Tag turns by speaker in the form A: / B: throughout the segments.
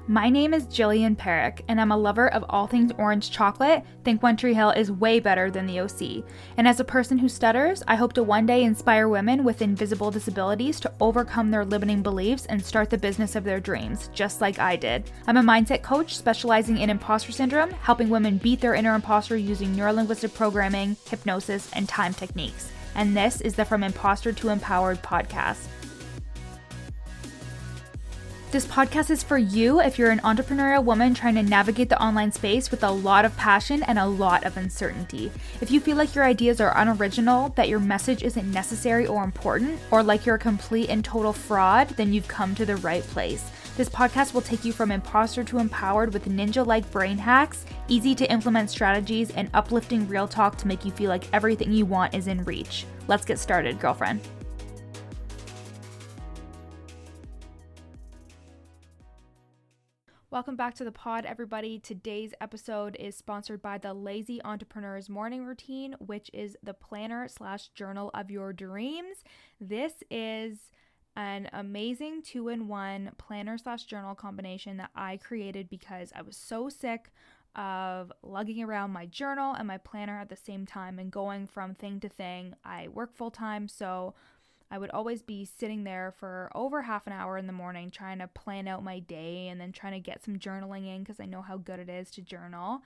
A: My name is Jillian Perrick, and I'm a lover of all things orange chocolate. Think One Tree Hill is way better than the OC. And as a person who stutters, I hope to one day inspire women with invisible disabilities to overcome their limiting beliefs and start the business of their dreams, just like I did. I'm a mindset coach specializing in imposter syndrome, helping women beat their inner imposter using neurolinguistic programming, hypnosis, and time techniques. And this is the From Imposter to Empowered podcast. This podcast is for you if you're an entrepreneurial woman trying to navigate the online space with a lot of passion and a lot of uncertainty. If you feel like your ideas are unoriginal, that your message isn't necessary or important, or like you're a complete and total fraud, then you've come to the right place. This podcast will take you from imposter to empowered with ninja-like brain hacks, easy to implement strategies, and uplifting real talk to make you feel like everything you want is in reach. Let's get started, girlfriend. Welcome back to the pod, everybody. Today's episode is sponsored by the Lazy Entrepreneur's Morning Routine, which is the planner/journal of your dreams. This is an amazing 2-in-1 planner/journal combination that I created because I was so sick of lugging around my journal and my planner at the same time and going from thing to thing. I work full time, so I would always be sitting there for over half an hour in the morning trying to plan out my day and then trying to get some journaling in because I know how good it is to journal.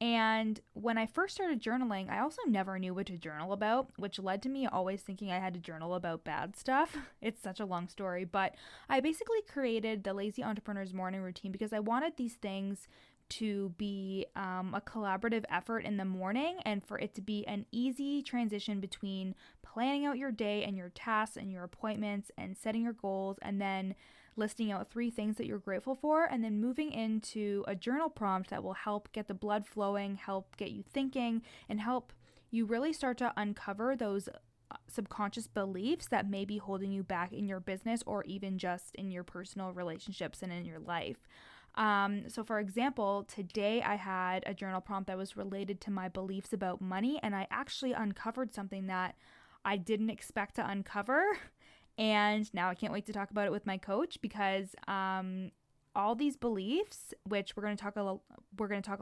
A: And when I first started journaling, I also never knew what to journal about, which led to me always thinking I had to journal about bad stuff. It's such a long story, but I basically created the Lazy Entrepreneur's Morning Routine because I wanted these things to be a collaborative effort in the morning and for it to be an easy transition between planning out your day and your tasks and your appointments and setting your goals and then listing out 3 things that you're grateful for and then moving into a journal prompt that will help get the blood flowing, help get you thinking, and help you really start to uncover those subconscious beliefs that may be holding you back in your business or even just in your personal relationships and in your life. So for example, today I had a journal prompt that was related to my beliefs about money, and I actually uncovered something that I didn't expect to uncover. And now I can't wait to talk about it with my coach because all these beliefs, which we're going to talk a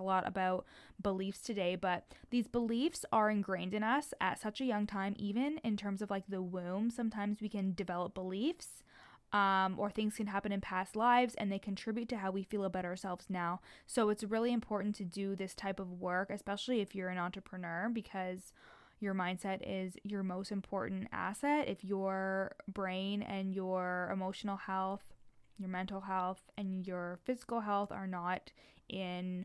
A: lot about beliefs today, but these beliefs are ingrained in us at such a young time, even in terms of like the womb. Sometimes we can develop beliefs. Or things can happen in past lives and they contribute to how we feel about ourselves now. So it's really important to do this type of work, especially if you're an entrepreneur, because your mindset is your most important asset. If your brain and your emotional health, your mental health, and your physical health are not in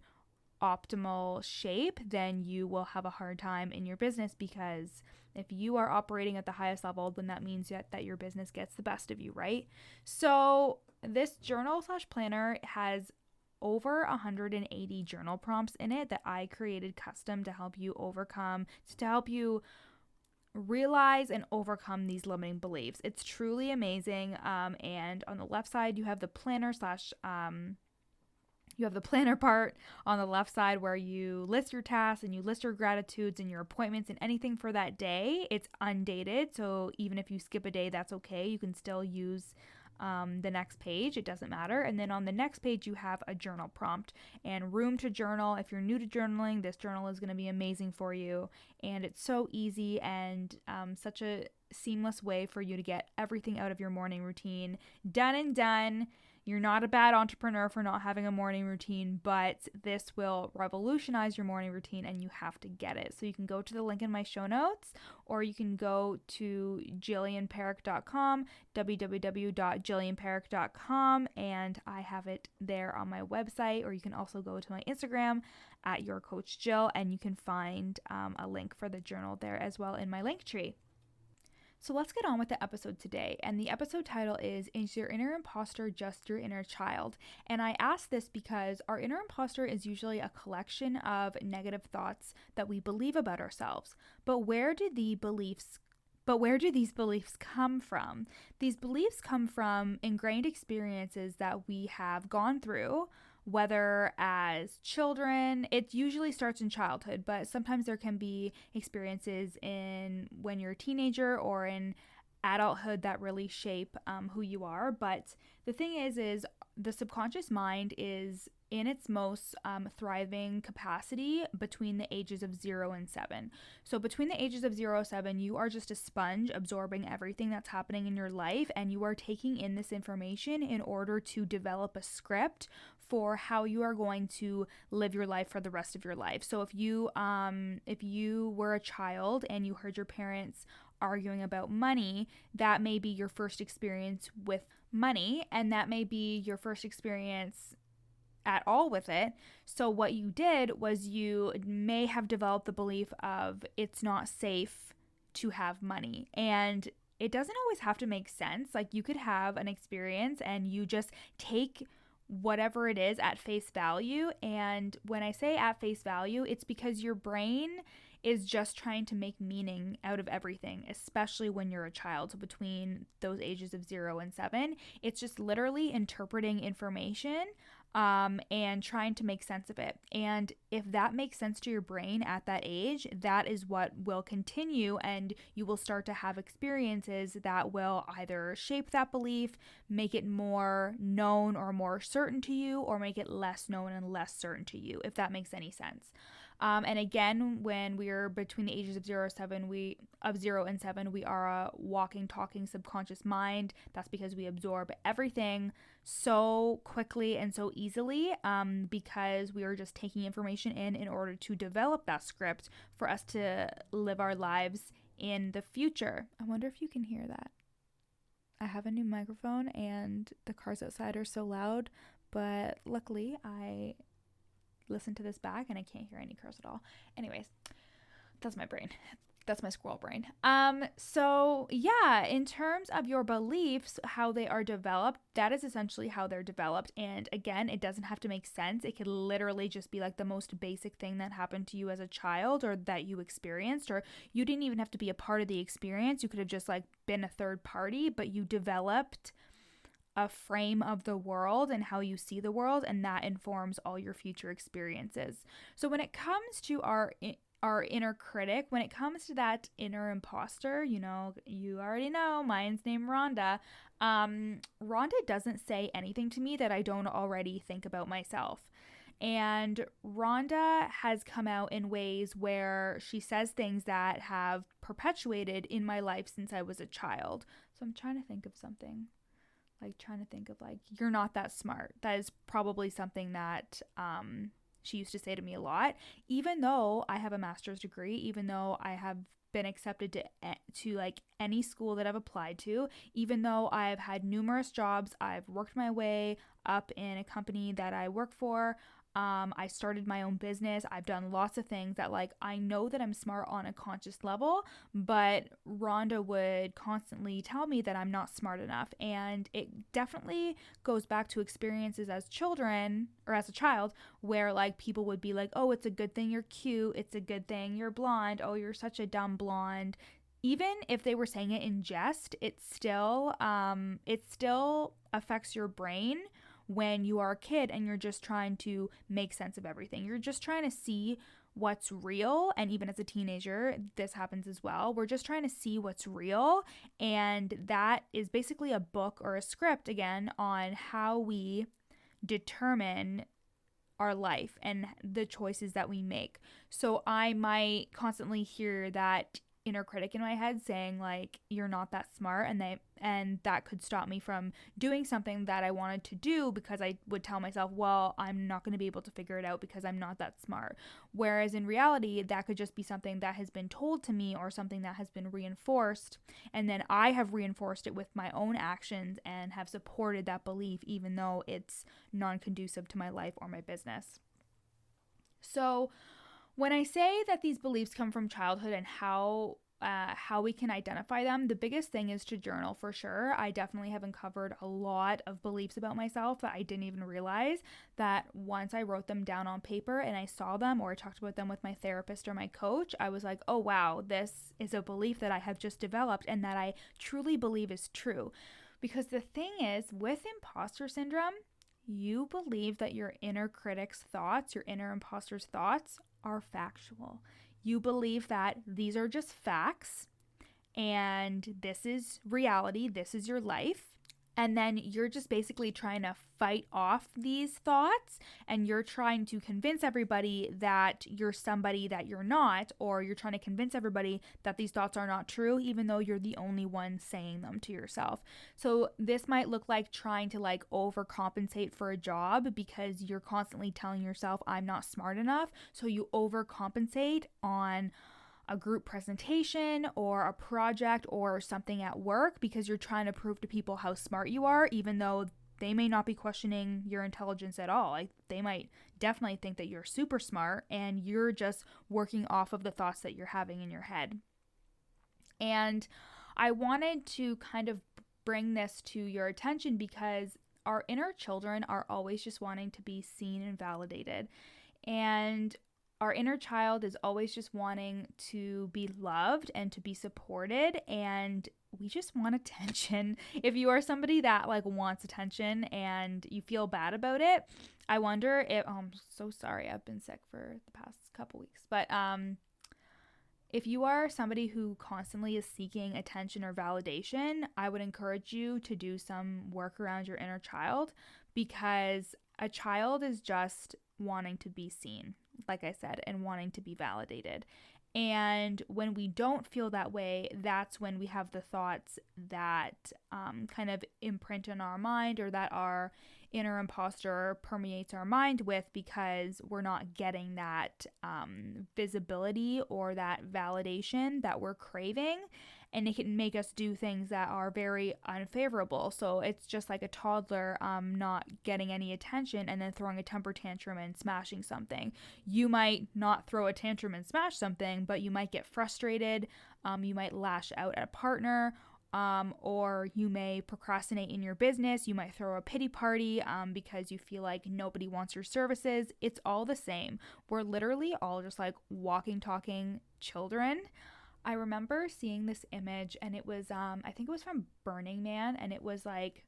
A: optimal shape, then you will have a hard time in your business, because if you are operating at the highest level, then that means that your business gets the best of you, right? So this journal/planner has over 180 journal prompts in it that I created custom to help you realize and overcome these limiting beliefs. It's truly amazing. And on the left side, you have the planner part on the left side where you list your tasks and you list your gratitudes and your appointments and anything for that day. It's undated, so even if you skip a day, that's okay. You can still use the next page. It doesn't matter. And then on the next page, you have a journal prompt and room to journal. If you're new to journaling, this journal is going to be amazing for you. And it's so easy and such a seamless way for you to get everything out of your morning routine done and done. You're not a bad entrepreneur for not having a morning routine, but this will revolutionize your morning routine and you have to get it. So you can go to the link in my show notes, or you can go to jillianperrick.com, www.jillianperrick.com, and I have it there on my website, or you can also go to my Instagram at yourcoachjill, and you can find a link for the journal there as well in my link tree. So let's get on with the episode today. And the episode title is your inner imposter just your inner child? And I ask this because our inner imposter is usually a collection of negative thoughts that we believe about ourselves. But where do these beliefs come from? These beliefs come from ingrained experiences that we have gone through, whether as children. It usually starts in childhood, but sometimes there can be experiences in when you're a teenager or in adulthood that really shape who you are. But the thing is the subconscious mind is in its most thriving capacity between the ages of 0 and 7. So between the ages of 0 and 7, you are just a sponge absorbing everything that's happening in your life, and you are taking in this information in order to develop a script for how you are going to live your life for the rest of your life. So if you were a child and you heard your parents arguing about money, that may be your first experience with money, and that may be your first experience at all with it. So what you did was you may have developed the belief of it's not safe to have money. And it doesn't always have to make sense. Like, you could have an experience and you just take whatever it is at face value. And when I say at face value, it's because your brain is just trying to make meaning out of everything, especially when you're a child. So between those ages of 0 and 7, it's just literally interpreting information and trying to make sense of it. And if that makes sense to your brain at that age, that is what will continue, and you will start to have experiences that will either shape that belief, make it more known or more certain to you, or make it less known and less certain to you, if that makes any sense. And again, when we are between the ages of 0 and 7, we are a walking, talking subconscious mind. That's because we absorb everything so quickly and so easily, because we are just taking information in order to develop that script for us to live our lives in the future. I wonder if you can hear that. I have a new microphone and the cars outside are so loud, but luckily I listen to this back and I can't hear any cars at all. Anyways, that's my brain. That's my squirrel brain. So yeah, in terms of your beliefs, how they are developed, that is essentially how they're developed. And again, it doesn't have to make sense. It could literally just be like the most basic thing that happened to you as a child, or that you experienced, or you didn't even have to be a part of the experience. You could have just like been a third party, but you developed a frame of the world and how you see the world, and that informs all your future experiences. So when it comes to our inner critic, when it comes to that inner imposter, you already know mine's named Rhonda. Rhonda doesn't say anything to me that I don't already think about myself. And Rhonda has come out in ways where she says things that have perpetuated in my life since I was a child. So I'm trying to think of something. You're not that smart. That is probably something that she used to say to me a lot. Even though I have a master's degree, even though I have been accepted to like any school that I've applied to, even though I've had numerous jobs, I've worked my way up in a company that I work for. I started my own business. I've done lots of things that, like, I know that I'm smart on a conscious level, but Rhonda would constantly tell me that I'm not smart enough. And it definitely goes back to experiences as children, or as a child, where like people would be like, oh, it's a good thing you're cute. It's a good thing you're blonde. Oh, you're such a dumb blonde. Even if they were saying it in jest, it still affects your brain when you are a kid and you're just trying to make sense of everything. You're just trying to see what's real. And even as a teenager, this happens as well. We're just trying to see what's real. And that is basically a book or a script, again, on how we determine our life and the choices that we make. So I might constantly hear that inner critic in my head saying like, you're not that smart, and that could stop me from doing something that I wanted to do, because I would tell myself, well, I'm not going to be able to figure it out because I'm not that smart. Whereas in reality, that could just be something that has been told to me, or something that has been reinforced, and then I have reinforced it with my own actions and have supported that belief even though it's non-conducive to my life or my business. So when I say that these beliefs come from childhood and how we can identify them, the biggest thing is to journal, for sure. I definitely have uncovered a lot of beliefs about myself that I didn't even realize, that once I wrote them down on paper and I saw them, or I talked about them with my therapist or my coach, I was like, oh wow, this is a belief that I have just developed and that I truly believe is true. Because the thing is, with imposter syndrome, you believe that your inner critic's thoughts, your inner imposter's thoughts, are factual. You believe that these are just facts and this is reality, this is your life, And then you're just basically trying to fight off these thoughts, and you're trying to convince everybody that you're somebody that you're not, or you're trying to convince everybody that these thoughts are not true, even though you're the only one saying them to yourself. So this might look like trying to like overcompensate for a job because you're constantly telling yourself, I'm not smart enough. So you overcompensate on a group presentation or a project or something at work because you're trying to prove to people how smart you are, even though they may not be questioning your intelligence at all. Like, they might definitely think that you're super smart, and you're just working off of the thoughts that you're having in your head. And I wanted to kind of bring this to your attention because our inner children are always just wanting to be seen and validated. And our inner child is always just wanting to be loved and to be supported, and we just want attention. If you are somebody that like wants attention and you feel bad about it, I wonder if I'm so sorry, I've been sick for the past couple weeks, but if you are somebody who constantly is seeking attention or validation, I would encourage you to do some work around your inner child, because a child is just wanting to be seen, like I said, and wanting to be validated. And when we don't feel that way, that's when we have the thoughts that kind of imprint in our mind, or that our inner imposter permeates our mind with, because we're not getting that visibility or that validation that we're craving. And it can make us do things that are very unfavorable. So it's just like a toddler not getting any attention and then throwing a temper tantrum and smashing something. You might not throw a tantrum and smash something, but you might get frustrated. You might lash out at a partner, or you may procrastinate in your business. You might throw a pity party because you feel like nobody wants your services. It's all the same. We're literally all just like walking, talking children. I remember seeing this image, and it was, I think it was from Burning Man, and it was like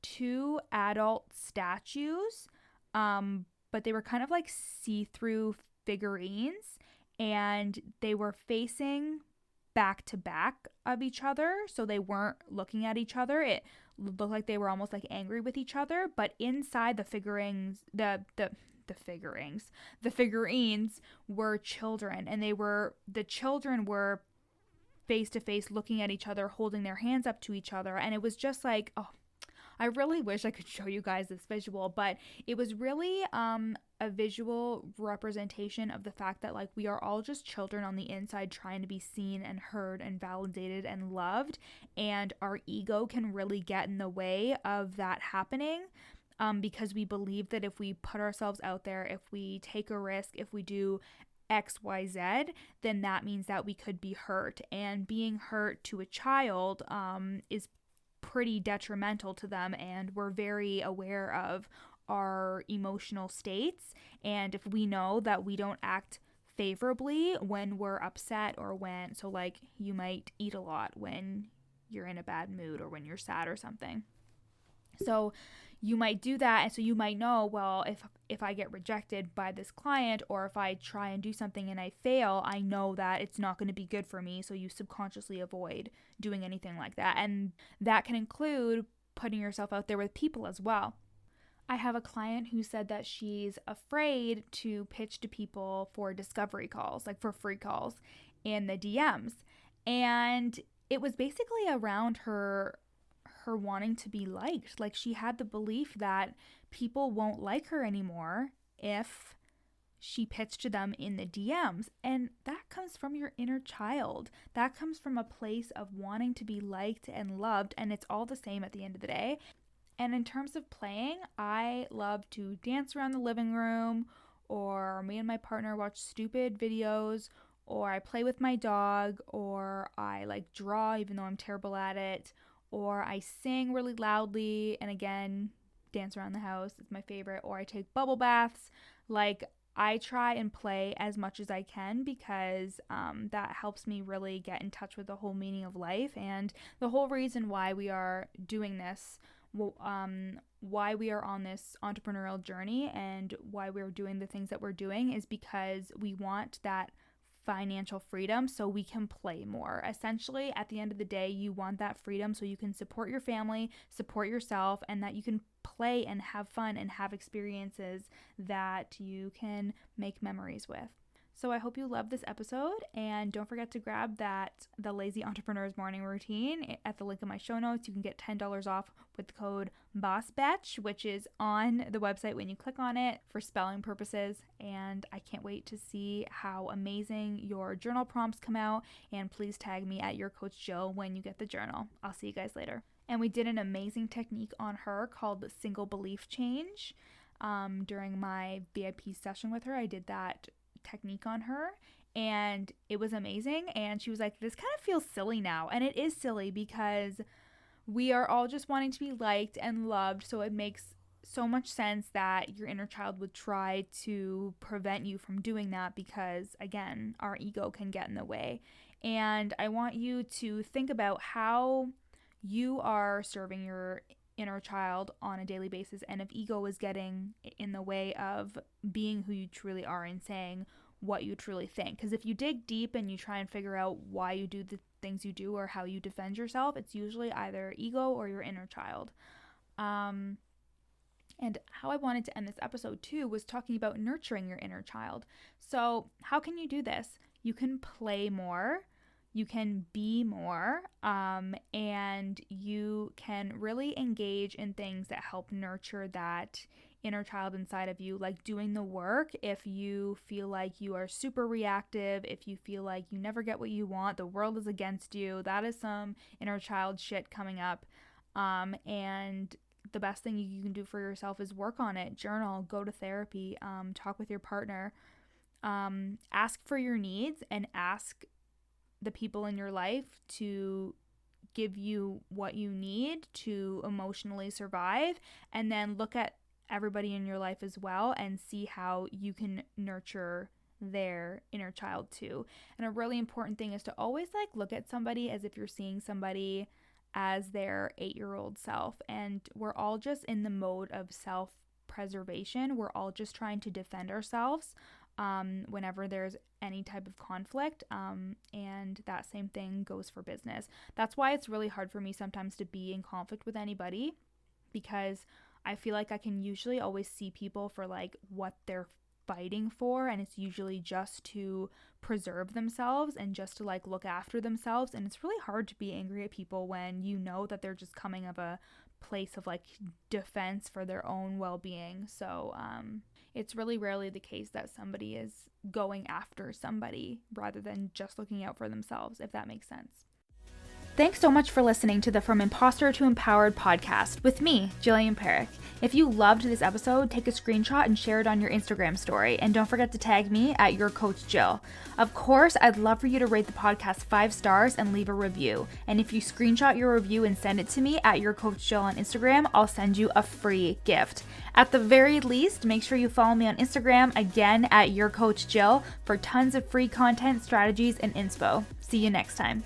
A: two adult statues, but they were kind of like see-through figurines, and they were facing back to back of each other, so they weren't looking at each other. It looked like they were almost like angry with each other, but inside the figurines, the figurines were children, and the children were face to face looking at each other, holding their hands up to each other. And it was just like, oh, I really wish I could show you guys this visual, but it was really a visual representation of the fact that like we are all just children on the inside trying to be seen and heard and validated and loved, and our ego can really get in the way of that happening. Because we believe that if we put ourselves out there, if we take a risk, if we do X, Y, Z, then that means that we could be hurt. And being hurt to a child is pretty detrimental to them, and we're very aware of our emotional states. And if we know that we don't act favorably when we're upset, or when, so like you might eat a lot when you're in a bad mood or when you're sad or something. So you might do that, and so you might know, well, if I get rejected by this client, or if I try and do something and I fail, I know that it's not going to be good for me, so you subconsciously avoid doing anything like that. And that can include putting yourself out there with people as well. I have a client who said that she's afraid to pitch to people for discovery calls, like for free calls in the DMs. And it was basically around her wanting to be liked. Like, she had the belief that people won't like her anymore if she pitched to them in the DMs. And that comes from your inner child. That comes from a place of wanting to be liked and loved, and it's all the same at the end of the day. And in terms of playing, I love to dance around the living room, or me and my partner watch stupid videos, or I play with my dog, or I like draw even though I'm terrible at it, or I sing really loudly, and again, dance around the house. It's my favorite. Or I take bubble baths. Like, I try and play as much as I can, because that helps me really get in touch with the whole meaning of life, and the whole reason why we are doing this, why we are on this entrepreneurial journey, and why we're doing the things that we're doing, is because we want that financial freedom so we can play more. Essentially, at the end of the day, you want that freedom so you can support your family, support yourself, and that you can play and have fun and have experiences that you can make memories with. So I hope you love this episode, and don't forget to grab the Lazy Entrepreneur's Morning Routine at the link in my show notes. You can get $10 off with the code BOSSBETCH, which is on the website when you click on it for spelling purposes. And I can't wait to see how amazing your journal prompts come out, and please tag me at Your Coach Jill when you get the journal. I'll see you guys later. And we did an amazing technique on her called the single belief change. During my VIP session with her, I did that technique on her, and it was amazing. And she was like, this kind of feels silly now. And it is silly because we are all just wanting to be liked and loved, so it makes so much sense that your inner child would try to prevent you from doing that because, again, our ego can get in the way. And I want you to think about how you are serving your inner child on a daily basis, and if ego is getting in the way of being who you truly are and saying what you truly think. Because if you dig deep and you try and figure out why you do the things you do or how you defend yourself, it's usually either ego or your inner child. And how I wanted to end this episode too was talking about nurturing your inner child. So how can you do this? You can play more. You can be more, and you can really engage in things that help nurture that inner child inside of you, like doing the work. If you feel like you are super reactive, if you feel like you never get what you want, the world is against you, that is some inner child shit coming up. And the best thing you can do for yourself is work on it, journal, go to therapy, talk with your partner, ask for your needs, and ask the people in your life to give you what you need to emotionally survive, and then look at everybody in your life as well and see how you can nurture their inner child too. And a really important thing is to always look at somebody as if you're seeing somebody as their 8-year-old self. And we're all just in the mode of self-preservation. We're all just trying to defend ourselves whenever there's any type of conflict, and that same thing goes for business. That's why it's really hard for me sometimes to be in conflict with anybody, because I feel like I can usually always see people for what they're fighting for, and it's usually just to preserve themselves and just to look after themselves. And it's really hard to be angry at people when you know that they're just coming of a place of defense for their own well-being. So it's really rarely the case that somebody is going after somebody rather than just looking out for themselves, if that makes sense. Thanks so much for listening to the From Imposter to Empowered podcast with me, Jillian Perrick. If you loved this episode, take a screenshot and share it on your Instagram story. And don't forget to tag me at Your Coach Jill. Of course, I'd love for you to rate the podcast 5 stars and leave a review. And if you screenshot your review and send it to me at Your Coach Jill on Instagram, I'll send you a free gift. At the very least, make sure you follow me on Instagram, again at Your Coach Jill, for tons of free content, strategies, and inspo. See you next time.